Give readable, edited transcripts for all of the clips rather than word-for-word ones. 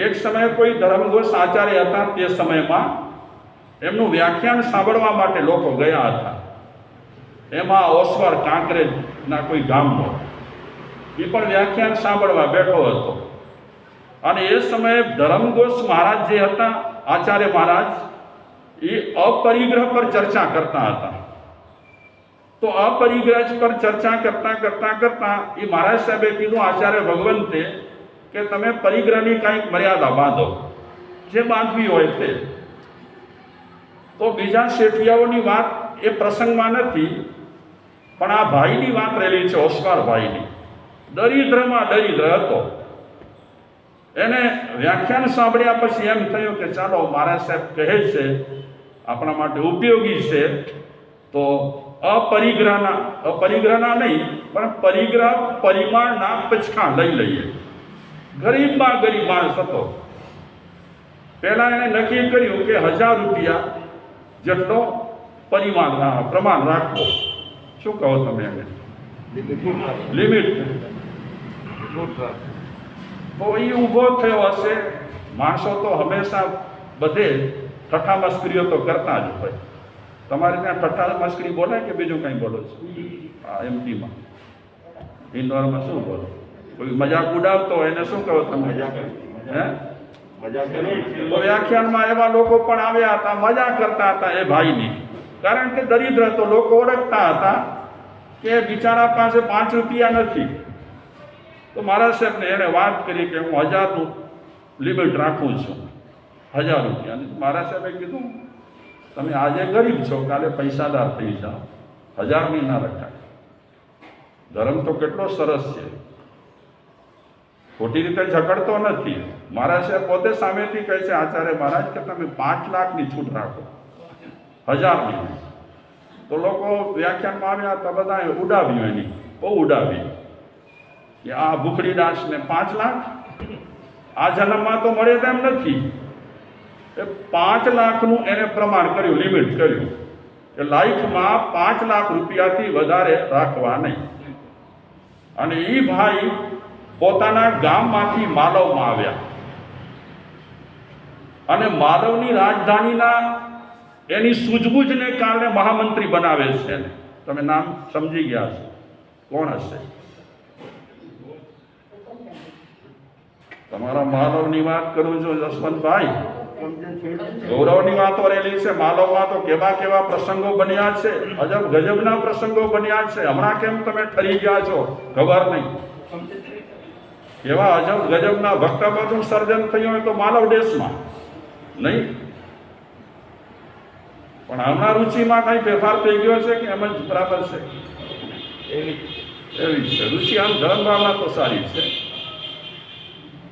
એક સમયે કોઈ ધર્મઘોષ આચાર્ય હતા, તે સમયમાં એમનું વ્યાખ્યાન સાંભળવા માટે લોકો ગયા હતા. એમાં ઓસવાર કાંકરેજના કોઈ ગામનો એ પણ વ્યાખ્યાન સાંભળવા બેઠો હતો. અને એ સમયે ધર્મઘોષ મહારાજ જે હતા, આચાર્ય મહારાજ, એ અપરિગ્રહ પર ચર્ચા કરતા હતા. તો અપરિગ્રહ પર ચર્ચા કરતા એ મહારાજ સાહેબે કીધું આચાર્ય ભગવંતે કે તમે પરિગ્રહની કંઈક મર્યાદા બાંધો, જે બાંધવી હોય તે. તો બીજા શેઠિયાઓની વાત એ પ્રસંગમાં નથી, પણ આ ભાઈની વાત રહેલી છે, ઓસ્કાર ભાઈની. દરિદ્રમાં દરિદ્ર હતો. એને વ્યાખ્યાન સાંભળ્યા પછી એમ થયું કે ચાલો મહારાજ સાહેબ કહે છે આપણા માટે ઉપયોગી છે, તો અપરિગ્રહના નહીં પણ પરિગ્રહ પરિમાણના પચકા લઈ લઈએ. ગરીબમાં ગરીબ માણસ હતો. પહેલા એને નક્કી કર્યું કે 1000 રૂપિયા જેટલો પ્રમાણ રાખવો. શું કહો તમે એને? લિમિટ. તો એ ઊભો થયો હશે. માણસો તો હંમેશા બધે ઠઠ્ઠા મસ્કરીઓ તો કરતા જ હોય. તમારે ત્યાં ઠઠ્ઠા મસ્કરી બોલે કે બીજું કંઈ બોલો છો? હા, એમપીમાં ઇન્દોરમાં શું બોલો? કોઈ મજાક ઉડાવતો હોય એને શું કહો તમે? હે? તો વ્યાખ્યાનમાં એવા લોકો પણ આવ્યા હતા, મજા કરતા હતા એ ભાઈની. કારણ કે દરિદ્ર તો લોકો ઓળખતા હતા કે બિચારા પાસે 5 રૂપિયા નથી. તો મહારાજ સાહેબને એણે વાત કરી કે હું 1000નું લિમિટ રાખું છું, 1000 રૂપિયા. મહારાજ સાહેબે કીધું તમે આજે ગરીબ છો, કાલે પૈસાદાર થઈ જાઓ, 1000ની ના રખાય. ધર્મ તો કેટલો સરસ છે, ખોટી રીતે ઝઘડતો નથી. મહારાજ સાહેબ પોતે સામેથી કહે છે આચાર્ય મહારાજ કે તમે 5 લાખની છૂટ રાખો, 1000ની. તો લોકો વ્યાખ્યાનમાં આવ્યા તો બધાએ ઉડાવ્યું, એની બહુ ઉડાવી કે આ ભૂખડી દાસને 5 લાખ આ જન્મમાં તો મળે તેમ નથી. એ 5 લાખનું એને પ્રમાણ કર્યું, લિમિટ કર્યું કે લાઈફમાં 5 લાખ રૂપિયાથી વધારે રાખવા નહીં. અને એ ભાઈ પોતાના ગામમાંથી માલવમાં આવ્યા અને માલવની રાજધાનીના એની સૂઝબૂઝને કારણે મહામંત્રી બનાવે છે. તમે નામ સમજી ગયા છો, કોણ હશે? તમારા માલવની વાત કરું છું જસવંતભાઈ. ગૌરવની વાતો રહેલી છે. માલવમાં તો કેવા કેવા પ્રસંગો બન્યા છે, અજબ ગજબના પ્રસંગો બન્યા છે. હમણાં કેમ તમે ઠરી ગયા છો ખબર નહીં. એવા અજબ ગજબના ભક્તપદનું સર્જન થયું હોય તો માલવ દેશમાં નહીં. પણ હમણાં રુચિમાં કઈ ફેરફાર થઈ ગયો છે કે એમ જ બરાબર છે? એવી છે રુચિ. આમ ધર્મ ભાવના તો સારી છે.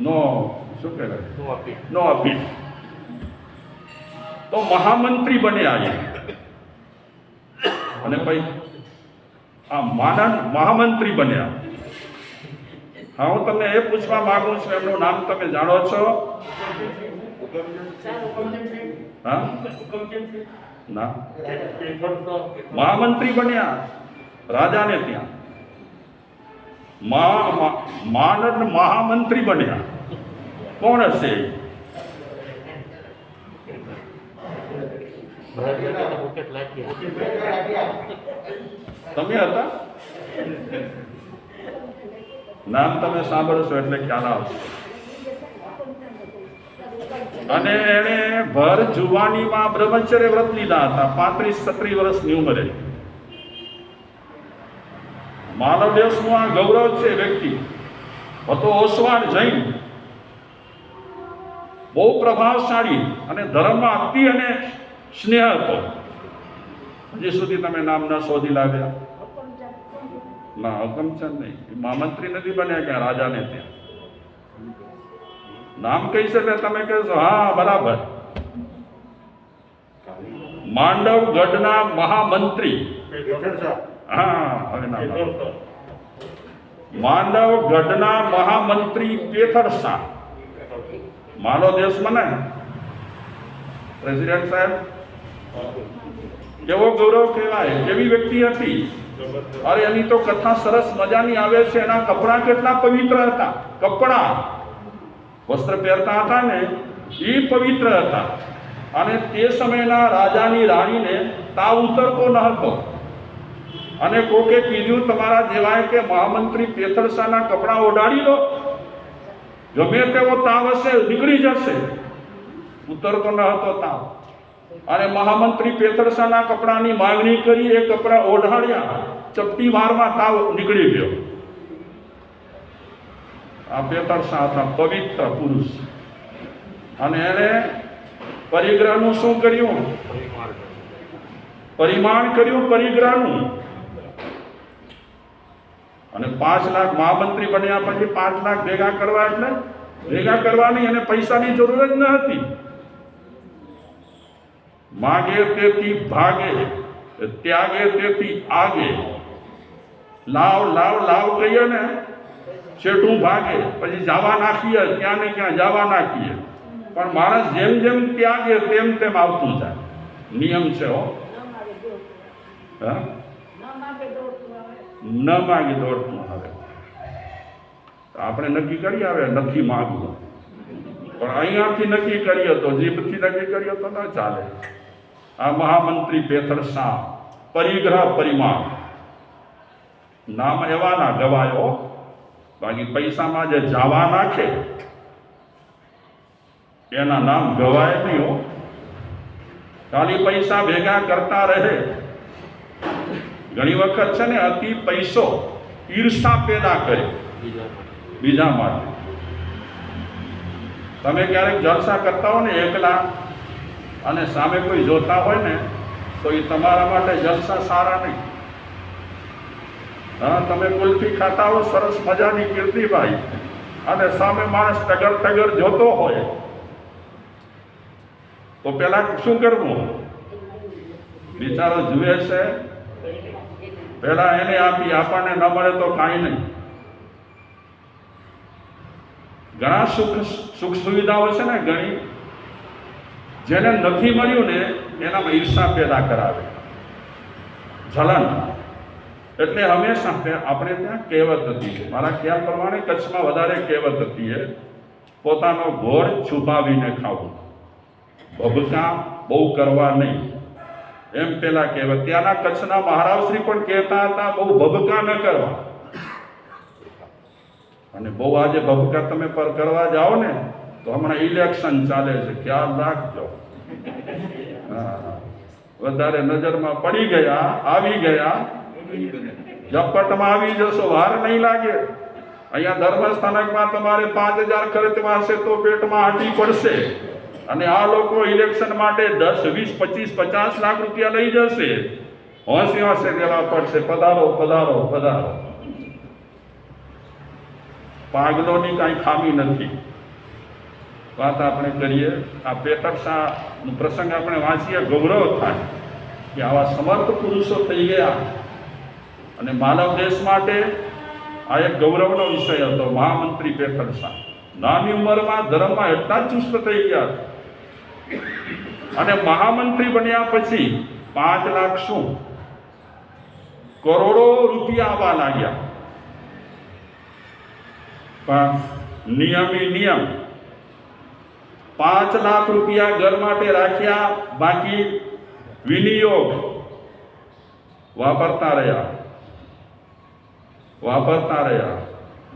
નો શું કહેવાય, નો અપીલ. તો મહામંત્રી બન્યા છે અને ભાઈ આ મહામંત્રી બન્યા. હા, હું તમને એ પૂછવા માંગુ છું, એમનું નામ તમે જાણો છો? હા ના, મહામંત્રી બન્યા રાજાને ત્યાં. મહામંત્રી બન્યા. કોણ હશે? તમે હતા? નામ તમે સાંભળશો એટલે ખ્યાલ આવશે. અને એણે ભર જુવાનીમાં બ્રહ્મચર્ય વ્રત લીધા હતા, 35-36 વર્ષની ઉંમરે. માનવ દેશનું આ ગૌરવ છે. વ્યક્તિ હતો ઓસવાણ જૈન, બહુ પ્રભાવશાળી અને ધર્મમાં અતિ અને સ્નેહ હતો. હજી સુધી તમે નામ ન શોધી લાવ્યા? ના, હુકમચંદ નહીં. મહામંત્રી નથી બન્યા ક્યાં રાજાને ત્યાં. નામ કહી શકે તમે કહેશો હા બરાબર. માંડવગઢના મહામંત્રી. હા, હવે નામ માંડવગઢના મહામંત્રી પેથર શાહ. માલો દેશમાં ને પ્રેસિડેન્ટ સાહેબ કેવો ગૌરવ કહેવાય, કેવી વ્યક્તિ હતી. અરે એની તો કથા સરસ મજાની આવે છે. એના કપડાં કેટલા પવિત્ર હતા. કપડાં વસ્ત્ર પહેરતા હતા ને એ પવિત્ર હતા. અને તે સમયના રાજાની રાણીને તાવ ઉતરતો ન હતો. અને કોકે કીધું તમારા જેવાય કે મહામંત્રી પેથરસાના કપડાં ઓઢાડી દો, ગમે તેવો તાવ હશે નીકળી જશે. ઉતરતો ન હતો તાવ. અને મહામંત્રી પેથરસાના કપડાની માંગણી કરી, એ કપડાં ઓઢાડ્યા, ચપટી વારમાં તાવ નીકળી ગયો. આ પેથરસા હતા પવિત્ર પુરુષ. અને એને પરિગ્રહનું શું કર્યું? પરિમાણ કર્યું પરિગ્રહનું. અને 5 લાખ મહામંત્રી બન્યા પછી 5 લાખ ભેગા કરવા, એટલે ભેગા કરવાની અને પૈસાની જરૂર જ ન હતી. માગે તેથી ભાગે, ત્યાગે તેથી આગે. લાવ લાવ લાવ કહીએ ને છેટું ભાગે, પછી જવા નાખીએ, ક્યાં ને ક્યાં જવા નાખીએ. પણ માણસ જેમ જેમ ત્યાગે તેમ તેમ આવતું જાય. નિયમ છે હો. હા, ન માગી દોડતું આવે. આપણે નક્કી કરી આવે નથી માગવું, પણ અહીંયાથી નક્કી કરીએ તો, જીભથી નક્કી કરીએ તો ન ચાલે. આ મહામંત્રી પેથરસા પરિગ્રહ પરિમાણ નામ એવાના ગવાયો. બાકી પૈસામાં જે જાવા નાખે એના નામ ગવાય નહીં હો. ખાલી પૈસા ભેગા કરતા રહે. ઘણી વખત છે ને અતિ પૈસો ઈર્ષા પેદા કરે બીજા માટે. તમે ક્યારેક જલસા કરતા હો ને એકલા, અને સામે કોઈ જોતા હોય ને, તો એ તમારા માટે જલસા સારા નહીં. હા, તમે કુલ્ફી ખાતા હો સરસ મજાની કીર્તિભાઈ, અને સામે માણસ ટગર ટગર જોતો હોય, તો પેલા શું કરવું? બિચારો જુએ છે, પેલા એને આપી, આપણને ન મળે તો કાંઈ નહીં. ઘણા સુખ સુવિધાઓ છે ને ઘણી, જેને નથી મળ્યું ને એનામાં ઈર્ષા પેદા કરાવે, જલન. એટલે હંમેશા આપણે ત્યાં કહેવત હતી, મારા ખ્યાલ પ્રમાણે કચ્છમાં વધારે કહેવત હતી, પોતાનો ઘોર છુપાવીને ખાવું, ભભકા બહુ કરવા નહીં, એમ પેલા કહેવત. ત્યાંના કચ્છના મહારાજશ્રી પણ કહેતા હતા, બહુ ભભકા ન કરવા. અને બહુ આજે ભભકા તમે પર કરવા જાઓ ને, તો હમણાં ઇલેક્શન ચાલે છે, ખ્યાલ રાખજો. વધારે નજરમાં પડી ગયા, આવી ગયા, ઝપટમાં આવી જશો, વાર નહીં લાગે. અહીંયા ધર્મસ્થાનકમાં તમારે 5000 ખર્ચવા હશે તો પેટમાં આટી પડશે. અને આ લોકો ઇલેક્શન માટે 10, 20, 25, 50 લાખ રૂપિયા લઈ જશે. હોંશે હોંશે દેવા પડશે, પધારો પધારો પધારો. પાગલોની કાંઈ ખામી નથી. વાત આપણે કરીએ, આ પેથરસાનો પ્રસંગ આપણે વાંચીએ, ગૌરવ થાય કે આવા સમર્થ પુરુષો થઈ ગયા. અને માનવ દેશ માટે આ એક ગૌરવનો વિષય હતો. મહામંત્રી પેથરસા નાની ઉંમરમાં ધર્મમાં એટલા જ ચુસ્ત થઈ ગયા. અને મહામંત્રી બન્યા પછી 5 લાખ શું કરોડો રૂપિયા આવવા લાગ્યા. પણ નિયમ 5 લાખ રૂપિયા ઘર માટે રાખ્યા, બાકી વિનિયોગ વાપરતા રહ્યા.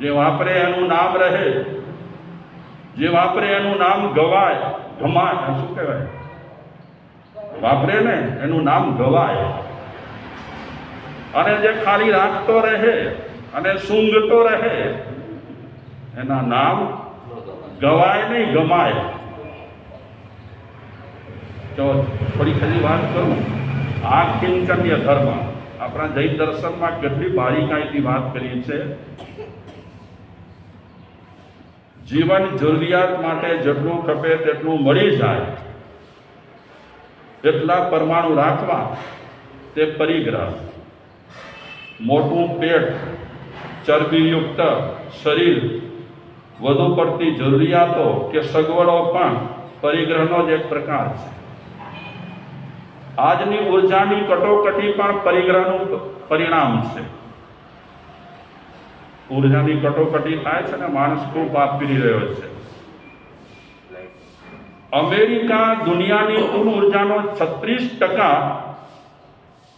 જે વાપરે એનું નામ રહે, જે વાપરે એનું નામ ગવાય, ગમાય. શું કહેવાય? વાપરે ને એનું નામ ગવાય. અને જે ખાલી રાખતો રહે અને સૂંઘતો રહે, એના નામ ગવાય નહીં, ગમાય. તો થોડી ખરી વાત કરું. આ કિંચન્ય ધર્મ આપણા જૈન દર્શનમાં કેટલી બારીકાઈથી વાત કરી છે. જીવન જરૂરિયાત માટે જેટલું ખપે તેટલું મળી જાય એટલા પરમાણુ રાખવા, તે પરિગ્રહ. મોટું પેટ, ચરબીયુક્ત શરીર, વધુ પડતી જરૂરિયાતો કે સગવડો પણ પરિગ્રહનો જ એક પ્રકાર છે. આજની ઉર્જાની કટોકટી પણ પરિગ્રહનું પરિણામ છે. ઉર્જાની કટોકટી થાય છે ને, માણસ ખૂબ પાપ કરી રહ્યો છે. અમેરિકા દુનિયાની કુલ ઉર્જાનો 36%,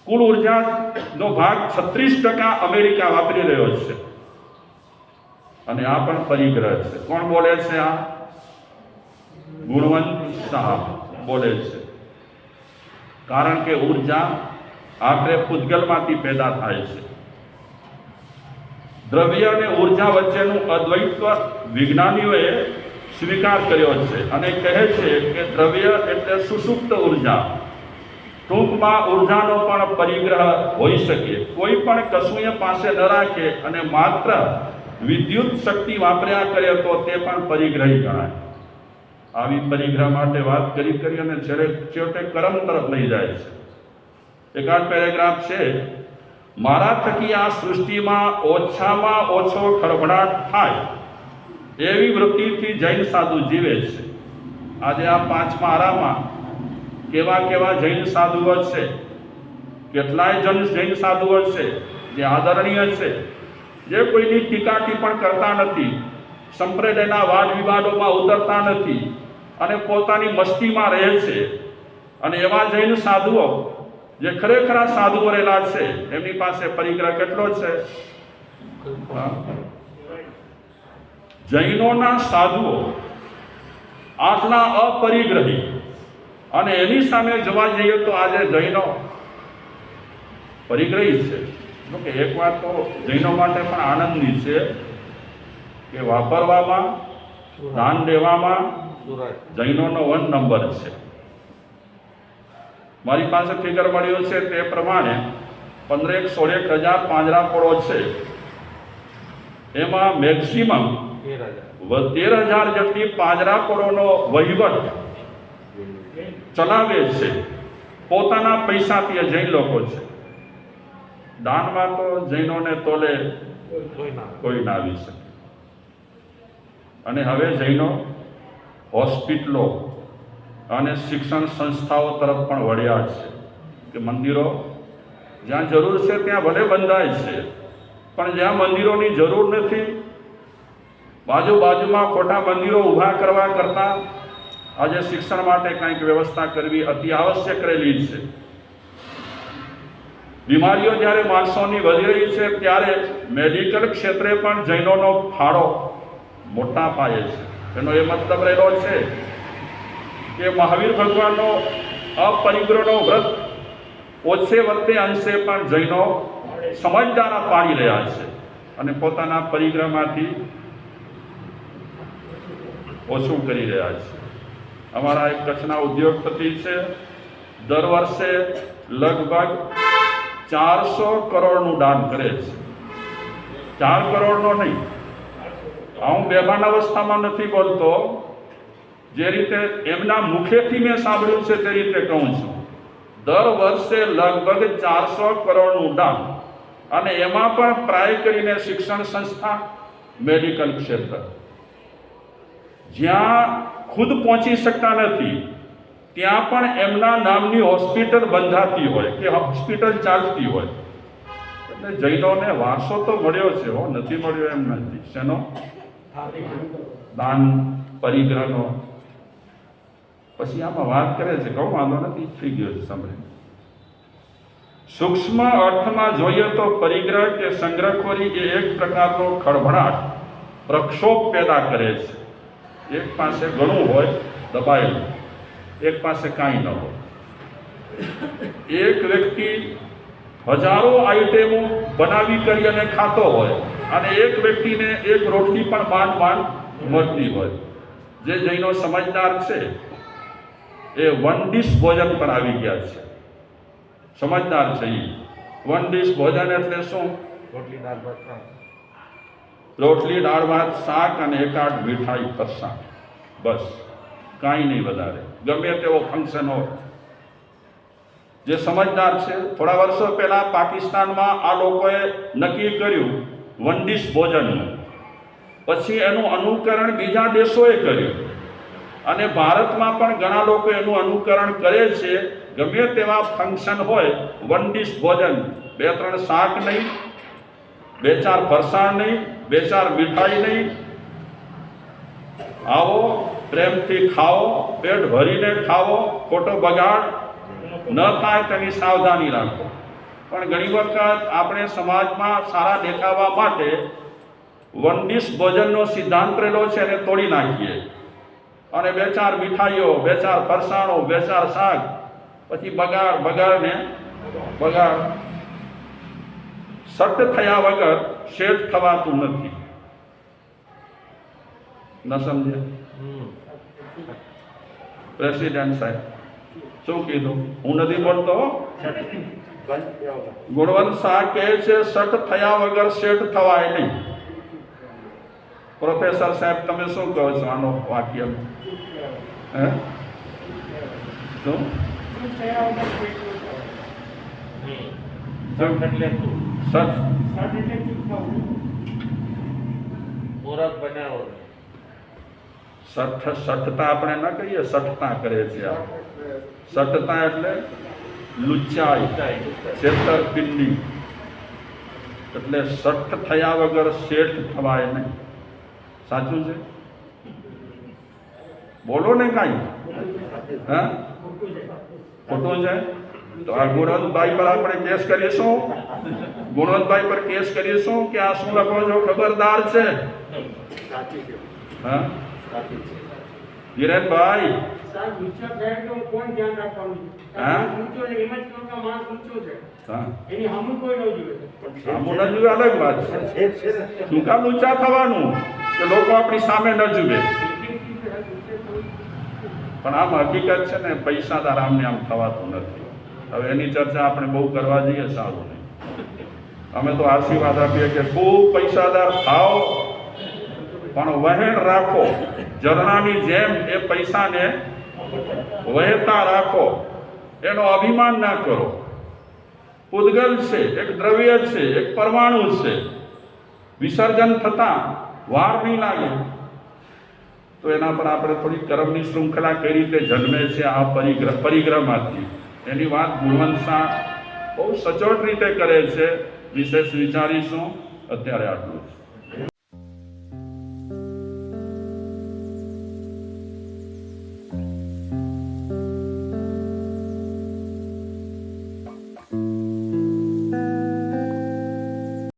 કુલ ઉર્જાનો ભાગ 36% અમેરિકા વાપરી રહ્યો છે. અને આ પણ પરિગ્રહ છે. કોણ બોલે છે? આ ગુણવંત સાહેબ બોલે છે. કારણ કે ઉર્જા આખરે પૂતગલમાંથી પેદા થાય છે. દ્રવ્ય અને ઉર્જા વચ્ચેનું અદ્વૈત્વ વિજ્ઞાનીઓએ સ્વીકાર કર્યો છે અને કહે છે કે દ્રવ્ય એટલે સુષુપ્ત ઉર્જા. ટૂંકમાં ઉર્જાનો પણ પરિગ્રહ હોઈ શકે. કોઈ પણ કશુંય પાસે ન રાખે અને માત્ર વિદ્યુત શક્તિ વાપર્યા કરે તો તે પણ પરિગ્રહી ગણાય. આવી પરિગ્રહ માટે વાત કરી અને છેવટે કર્મ તરફ લઈ જાય છે. એકાદ પેરેગ્રાફ છે, મારા થકી આ સૃષ્ટિમાં ઓછામાં ઓછો ખળભળાટ થાય એવી વૃત્તિથી જૈન સાધુ જીવે છે. આજે આ 5મા આરામાં કેવા કેવા જૈન સાધુઓ છે, કેટલાય જૈન સાધુઓ છે જે આદરણીય છે, જે કોઈની ટીકા ટિપ્પણ કરતા નથી, સંપ્રદાયના વાદ વિવાદોમાં ઉતરતા નથી અને પોતાની મસ્તીમાં રહે છે. અને એવા જૈન સાધુઓ જે ખરેખર સાધુઓ રહેલા છે, એમની પાસે પરિગ્રહ કેટલો છે? જૈનોના સાધુઓ આટલા અપરિગ્રહી, અને એની સામે જોવા જઈએ તો આજે જૈનો પરિગ્રહી છે. કે એક વાત તો જૈનો માટે પણ આનંદની છે કે વાપરવામાં, દાન દેવામાં જૈનોનો 1 નંબર છે. મારી પાસે ફિગર મળ્યો છે તે પ્રમાણે 15-16 હજાર પાંજરાપોળો છે. એમાં મેક્સિમમ 13,000 જેટલી પાંજરાપોળોનો વહીવટ ચલાવે છે પોતાના પૈસાથી. જૈન લોકો છે. દાનમાં તો જૈનોને તોલે કોઈ ના આવી શકે. અને હવે જૈનો હોસ્પિટલો અને શિક્ષણ સંસ્થાઓ તરફ પણ વળ્યા છે કે મંદિરો જ્યાં જરૂર છે ત્યાં ભલે બંધાય છે, પણ જ્યાં મંદિરોની જરૂર નથી, બાજુમાં ખોટા મંદિરો ઊભા કરવા કરતાં આજે શિક્ષણ માટે કંઈક વ્યવસ્થા કરવી અતિ આવશ્યક રહેલી છે. બીમારીઓ જ્યારે માણસોની વધી રહી છે ત્યારે મેડિકલ ક્ષેત્રે પણ જૈનોનો ફાળો મોટા પાયે છે. એનો એ મતલબ રહેલો છે કે મહાવીર ભગવાનનો અપરિગ્રહનો વ્રત ઓછે વખતે અંશે પણ જૈનો સમજદારા પાડી રહ્યા છે અને પોતાના પરિગ્રહમાંથી ઓછું કરી રહ્યા છે. અમારા એક કચ્છના ઉદ્યોગપતિ છે, દર વર્ષે લગભગ 400 કરોડનું દાન કરે છે. 4 કરોડનો નહીં, હું બેભાન અવસ્થામાં નથી બોલતો, જે રીતે એમના મુખેથી મેં સાંભળ્યું છે તે રીતે કહું છું. દર વર્ષે લગભગ 400 કરોડનું દાન, અને એમાં પણ પ્રાય કરીને શિક્ષણ સંસ્થા, મેડિકલ ક્ષેત્ર, જ્યાં ખુદ પહોંચી શકતા નથી ત્યાં પણ એમના નામની હોસ્પિટલ બંધાતી હોય કે હોસ્પિટલ ચાલતી હોય. એટલે જૈનોને વારસો તો મળ્યો છે, નથી મળ્યો એમ નથી. શેનો? દાન, પરિગ્રહનો. પછી આમાં વાત કરે છે, કહું વાંધો નથી, થઈ ગયો છે સાંભળે. સૂક્ષ્મ અર્થમાં જોઈએ તો પરિગ્રહ કે સંગ્રહખોરી એ એક પ્રકારનો ખળભળાટ, પ્રક્ષોભ પેદા કરે છે. એક પાસે ઘણું હોય દબાયેલું, એક પાસે કાંઈ ન હોય. એક વ્યક્તિ હજારો આઈટમો બનાવી કરી અને ખાતો હોય, અને એક વ્યક્તિને એક રોટલી પણ માંડ મળતી હોય. જે જૈનો સમજદાર છે એ 1 ડિશ ભોજન પર આવી ગયા છે. સમજદાર છે એ. 1 ડિશ ભોજન એટલે શું? રોટલી, દાળ ભાત, શાક અને એકાદ મીઠાઈ, ફરસાણ, બસ, કાંઈ નહીં વધારે. ગમે તેવો ફંક્શન હોય. જે સમજદાર છે, થોડા વર્ષો પહેલા પાકિસ્તાનમાં આ લોકોએ નક્કી કર્યું 1 ડિશ ભોજનનું. પછી એનું અનુકરણ બીજા દેશોએ કર્યું, અને ભારતમાં પણ ઘણા લોકો એનું અનુકરણ કરે છે. ગમે તેવા ફંક્શન હોય, 1 ડિશ ભોજન, 2-3 શાક નહીં, 2-4 ફરસાણ નહીં, 2-4 મીઠાઈ નહીં. આવો પ્રેમથી ખાઓ, પેટ ભરીને ખાઓ, ખોટો બગાડ ન થાય તેની સાવધાની રાખો. પણ ઘણી વખત આપણે સમાજમાં સારા દેખાવા માટે વન ડિશ ભોજનનો સિદ્ધાંત રહેલો છે એને તોડી નાખીએ અને 2-4 મીઠાઈઓ, 2-4 ફરસાણો, 2-4 શાક, પછી બગાડ. સટ્ટ થયા વગર શેઠ થવાતું નથી. ન સમજે પ્રેસિડેન્ટ સાહેબ શું કીધું? હું નથી બોલતો. ગુણવંત શાહ કહે છે સટ્ટ થયા વગર શેઠ થવાય નહીં. પ્રોફેસર સાહેબ તમે શું કહો છો આનો વાક્ય? હે શું સઠ્ઠતા આપણે ન કહીએ, સઠ્ઠતા કરે છે. સઠ્ઠતા એટલે લુચ્ચાઈ, છેતરપિંડી. એટલે સઠ્ઠ થયા વગર શેઠ થવાય નહીં. સાચું છે? બોલો ને કાંઈ. હા, ખોટું છે? તો આ ગુણવંતભાઈ પર આપણે કેસ કરીશું. ગુણવંતભાઈ પર કેસ કરીશું કે આ શું લખો છો ખબરદાર છે. હા ધીરેનભાઈ, અલગ વાત છે. શું કામ ઊંચા થવાનું કે લોકો આપણી સામે ન જુએ? પણ આમ હકીકત છે ને, પૈસાદાર આમને આમ થવાતું નથી. હવે એની ચર્ચા આપણે બહુ કરવા જઈએ સારું નહીં. અમે તો આશીર્વાદ આપીએ કે ખૂબ પૈસાદાર થાઓ, પણ વહેણ રાખો. ઝરણાની જેમ એ પૈસાને વહેતા રાખો. એનો અભિમાન ના કરો. ઉદ્ગલ છે, એક દ્રવ્ય છે, એક પરમાણુ છે. વિસર્જન થતાં વાર નહીં લાગે. તો એના પર આપણે થોડી કર્મની શૃંખલા કઈ રીતે જન્મે છે આ પરિગ્રહમાંથી, એની વાત ગુણવંત શાહ બહુ સચોટ રીતે કરે છે. વિશેષ વિચારીશું. અત્યારે આટલું જ.